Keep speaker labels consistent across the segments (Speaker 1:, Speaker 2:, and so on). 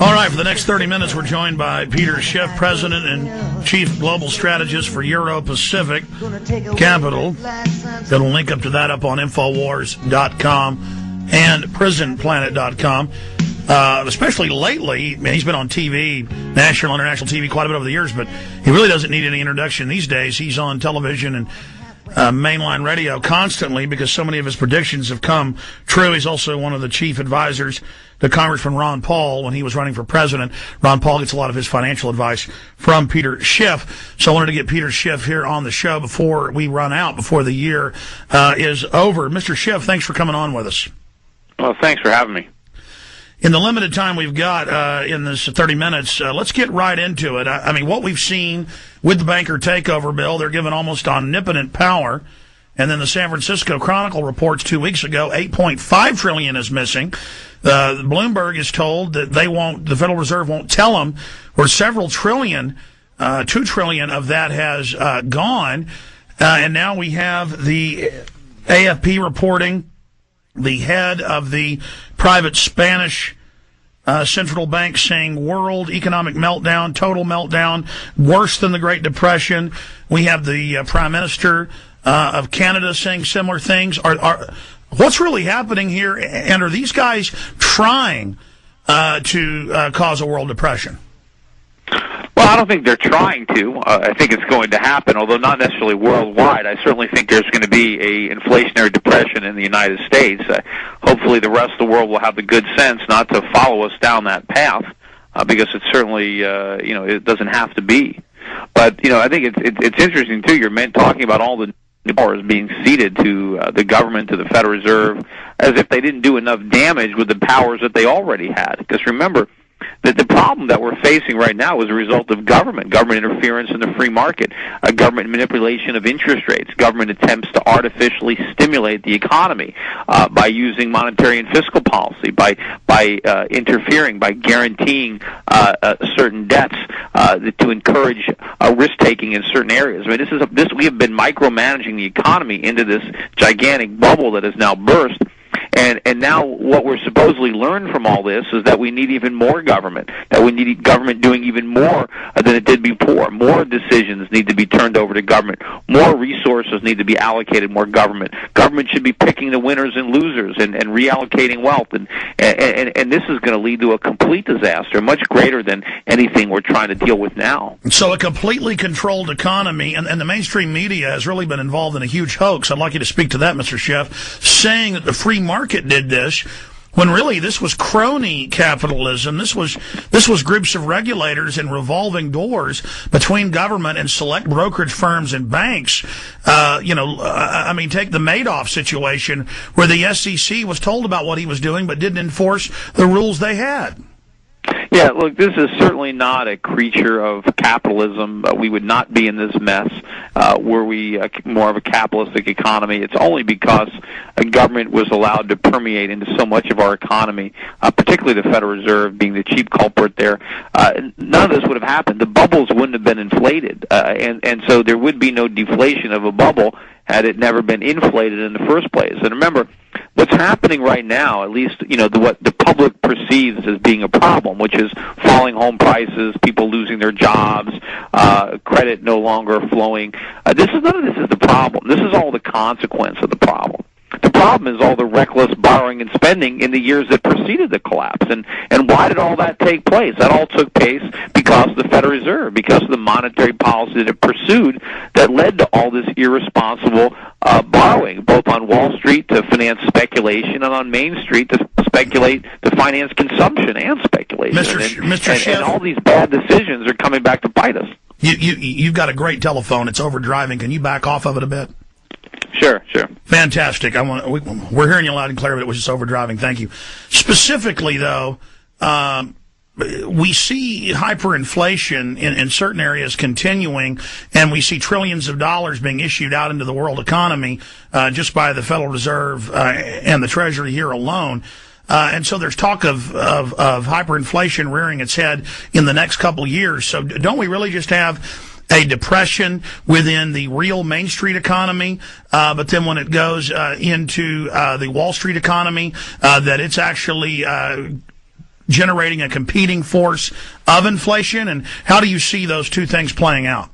Speaker 1: All right, for the next 30 minutes, we're joined by Peter Schiff, President and Chief Global Strategist for Euro-Pacific Capital. Got a link up to that up on Infowars.com and PrisonPlanet.com. Especially lately, man, he's been on TV, national, international TV, quite a bit over the years, but he really doesn't need any introduction these days. He's on television and mainline radio constantly because so many of his predictions have come true. He's also one of the chief advisors to Congressman Ron Paul when he was running for president. Ron Paul gets a lot of his financial advice from Peter Schiff. So I wanted to get Peter Schiff here on the show before we run out, before the year is over. Mr. Schiff, thanks for coming on with us.
Speaker 2: Well, thanks for having me.
Speaker 1: In the limited time we've got in this 30 minutes, let's get right into it. I mean, what we've seen with the banker takeover bill, they're given almost omnipotent power. And then the San Francisco Chronicle reports 2 weeks ago, $8.5 trillion is missing. Bloomberg is told that the Federal Reserve won't tell them where several trillion, $2 trillion of that has gone. And now we have the AFP reporting the head of the private Spanish central bank saying world economic meltdown, total meltdown, worse than the Great Depression. We have the Prime Minister of Canada saying similar things. What's really happening here, and are these guys trying to cause a world depression?
Speaker 2: Well, I don't think they're trying to. I think it's going to happen, although not necessarily worldwide. I certainly think there's going to be a inflationary depression in the United States. Hopefully the rest of the world will have the good sense not to follow us down that path, because it's certainly, it doesn't have to be. But, I think it's interesting, too. You're talking about all the powers being ceded to the government, to the Federal Reserve, as if they didn't do enough damage with the powers that they already had. Because remember, that the problem that we're facing right now is a result of government interference in the free market, government manipulation of interest rates, government attempts to artificially stimulate the economy by using monetary and fiscal policy, by interfering, by guaranteeing certain debts to encourage risk-taking in certain areas. I mean, we have been micromanaging the economy into this gigantic bubble that has now burst. And now what we're supposedly learned from all this is that we need even more government, that we need government doing even more than it did before. More decisions need to be turned over to government. More resources need to be allocated, more government. Government should be picking the winners and losers and reallocating wealth. And this is going to lead to a complete disaster, much greater than anything we're trying to deal with now.
Speaker 1: So a completely controlled economy, and the mainstream media has really been involved in a huge hoax. I'd like you to speak to that, Mr. Schiff, saying that the free market did this, when really this was crony capitalism. This was groups of regulators and revolving doors between government and select brokerage firms and banks. I mean, take the Madoff situation where the SEC was told about what he was doing but didn't enforce the rules they had.
Speaker 2: Yeah, look, this is certainly not a creature of capitalism. We would not be in this mess were we more of a capitalistic economy. It's only because a government was allowed to permeate into so much of our economy, particularly the Federal Reserve being the chief culprit there. None of this would have happened. The bubbles wouldn't have been inflated, and so there would be no deflation of a bubble had it never been inflated in the first place. And remember, what's happening right now, at least, what the public perceives as being a problem, which is falling home prices, people losing their jobs, credit no longer flowing. None of this is the problem. This is all the consequence of the problem. The problem is all the reckless borrowing and spending in the years that preceded the collapse. And why did all that take place? That all took place because of the Federal Reserve, because of the monetary policy that it pursued that led to all this irresponsible borrowing, both on Wall Street to finance speculation and on Main Street to finance consumption and speculation.
Speaker 1: Mr. Schiff,
Speaker 2: and all these bad decisions are coming back to bite us.
Speaker 1: You've got a great telephone. It's overdriving. Can you back off of it a bit?
Speaker 2: Sure.
Speaker 1: Fantastic. We're hearing you loud and clear, but it was just overdriving. Thank you. Specifically, though, we see hyperinflation in certain areas continuing, and we see trillions of dollars being issued out into the world economy just by the Federal Reserve and the Treasury here alone. And so there's talk of hyperinflation rearing its head in the next couple of years. So don't we really just have a depression within the real Main Street economy, but then when it goes into the Wall Street economy, that it's actually generating a competing force of inflation? And how do you see those two things playing out?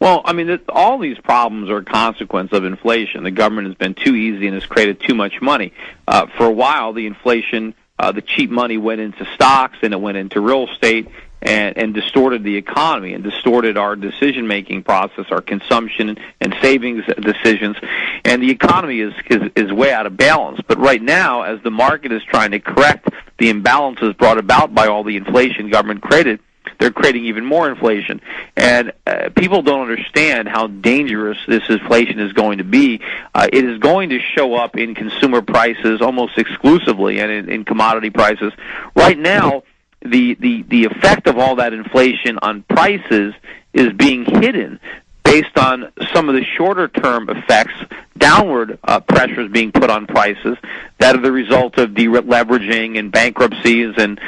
Speaker 2: Well, I mean, all these problems are a consequence of inflation. The government has been too easy and has created too much money. For a while, the inflation, the cheap money went into stocks and it went into real estate and distorted the economy and distorted our decision-making process, our consumption and savings decisions. And the economy is way out of balance. But right now, as the market is trying to correct the imbalances brought about by all the inflation government created, they're creating even more inflation. And people don't understand how dangerous this inflation is going to be. It is going to show up in consumer prices almost exclusively and in commodity prices. Right now, the effect of all that inflation on prices is being hidden based on some of the shorter-term effects, downward pressures being put on prices that are the result of deleveraging and bankruptcies and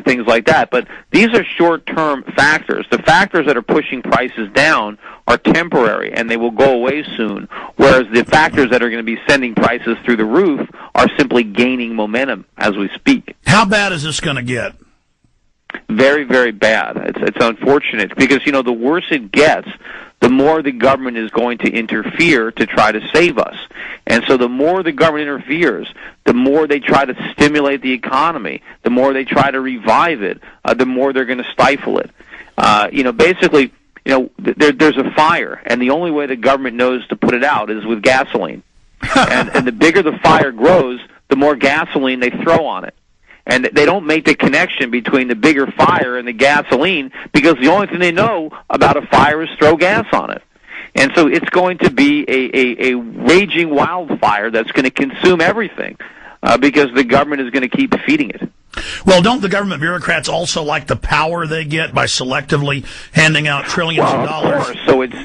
Speaker 2: things like that. But these are short-term factors. The factors that are pushing prices down are temporary, and they will go away soon, whereas the factors that are going to be sending prices through the roof are simply gaining momentum as we speak.
Speaker 1: How bad is this going to get?
Speaker 2: Very, very bad. It's unfortunate because, you know, the worse it gets, the more the government is going to interfere to try to save us. And so the more the government interferes, the more they try to stimulate the economy, the more they try to revive it, the more they're going to stifle it. Basically, there's a fire, and the only way the government knows to put it out is with gasoline. and the bigger the fire grows, the more gasoline they throw on it. And they don't make the connection between the bigger fire and the gasoline because the only thing they know about a fire is throw gas on it. And so it's going to be a raging wildfire that's going to consume everything because the government is going to keep feeding it.
Speaker 1: Well, don't the government bureaucrats also like the power they get by selectively handing out trillions of dollars?
Speaker 2: Of course. So it's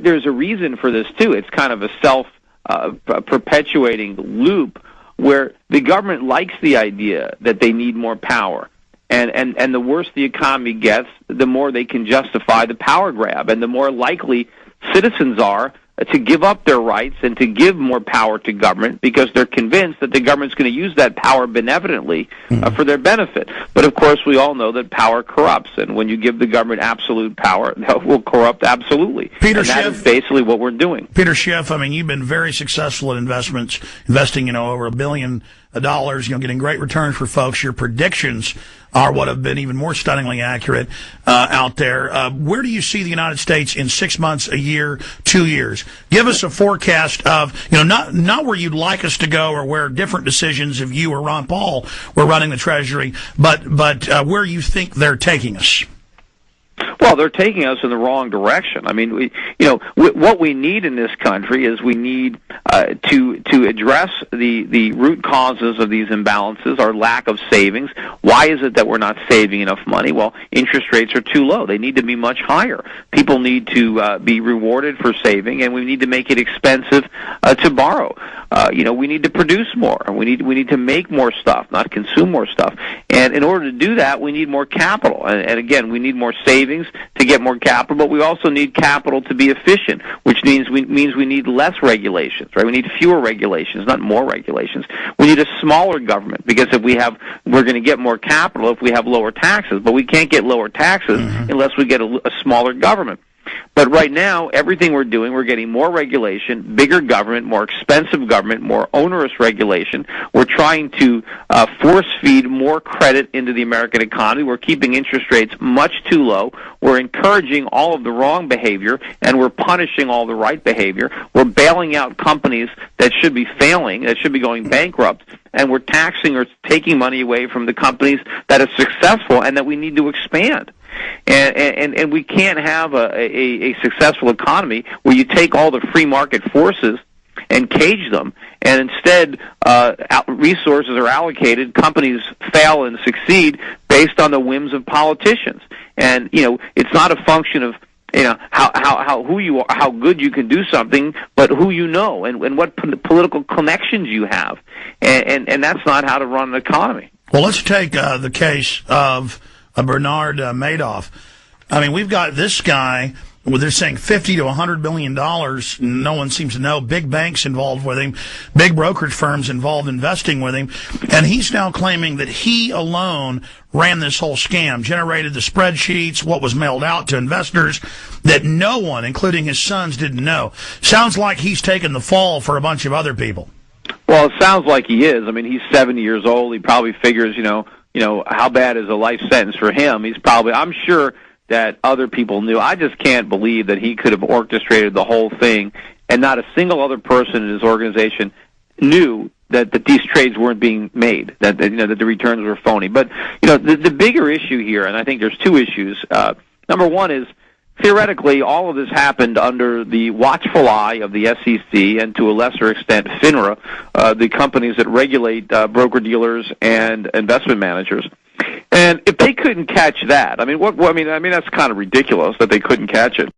Speaker 2: there's a reason for this too. It's kind of a self-perpetuating loop where the government likes the idea that they need more power. And the worse the economy gets, the more they can justify the power grab, and the more likely citizens are to give up their rights and to give more power to government because they're convinced that the government's going to use that power benevolently for their benefit. But, of course, we all know that power corrupts, and when you give the government absolute power, that will corrupt absolutely.
Speaker 1: Peter
Speaker 2: Schiff, that is basically what we're doing.
Speaker 1: Peter Schiff, I mean, you've been very successful in investing, over $1 billion, getting great returns for folks. Your predictions are what have been even more stunningly accurate out there. Where do you see the United States in 6 months, a year, 2 years? Give us a forecast of, not where you'd like us to go or where different decisions if you or Ron Paul were running the Treasury, but where you think they're taking us.
Speaker 2: Well, they're taking us in the wrong direction. I mean, what we need in this country is we need to address the root causes of these imbalances, our lack of savings. Why is it that we're not saving enough money? Well, interest rates are too low. They need to be much higher. People need to be rewarded for saving, and we need to make it expensive to borrow. We need to produce more. We need to make more stuff, not consume more stuff. And in order to do that, we need more capital. And again, we need more savings to get more capital, but we also need capital to be efficient, which means we need less regulations, right? We need fewer regulations, not more regulations. We need a smaller government because we're going to get more capital if we have lower taxes, but we can't get lower taxes unless we get a smaller government. But right now, everything we're doing, we're getting more regulation, bigger government, more expensive government, more onerous regulation. We're trying to force-feed more credit into the American economy. We're keeping interest rates much too low. We're encouraging all of the wrong behavior, and we're punishing all the right behavior. We're bailing out companies that should be failing, that should be going bankrupt, and we're taxing or taking money away from the companies that are successful and that we need to expand. And we can't have a successful economy where you take all the free market forces and cage them, and instead resources are allocated, companies fail and succeed based on the whims of politicians. And, it's not a function of who you are, how good you can do something, but who you know and what political connections you have. And that's not how to run an economy.
Speaker 1: Well, let's take the case of Bernard Madoff. I mean, we've got this guy Well, they're saying $50 to $100 million. No one seems to know. Big banks involved with him, big brokerage firms involved investing with him. And he's now claiming that he alone ran this whole scam, generated the spreadsheets, what was mailed out to investors that no one, including his sons, didn't know. Sounds like he's taken the fall for a bunch of other people.
Speaker 2: Well, it sounds like he is. I mean, he's 70 years old. He probably figures, how bad is a life sentence for him? I'm sure that other people knew. I just can't believe that he could have orchestrated the whole thing, and not a single other person in his organization knew that these trades weren't being made, that the returns were phony. But the bigger issue here, and I think there's two issues. Number one is, theoretically, all of this happened under the watchful eye of the SEC and, to a lesser extent, FINRA, the companies that regulate broker-dealers and investment managers. And if they couldn't catch that, that's kind of ridiculous that they couldn't catch it.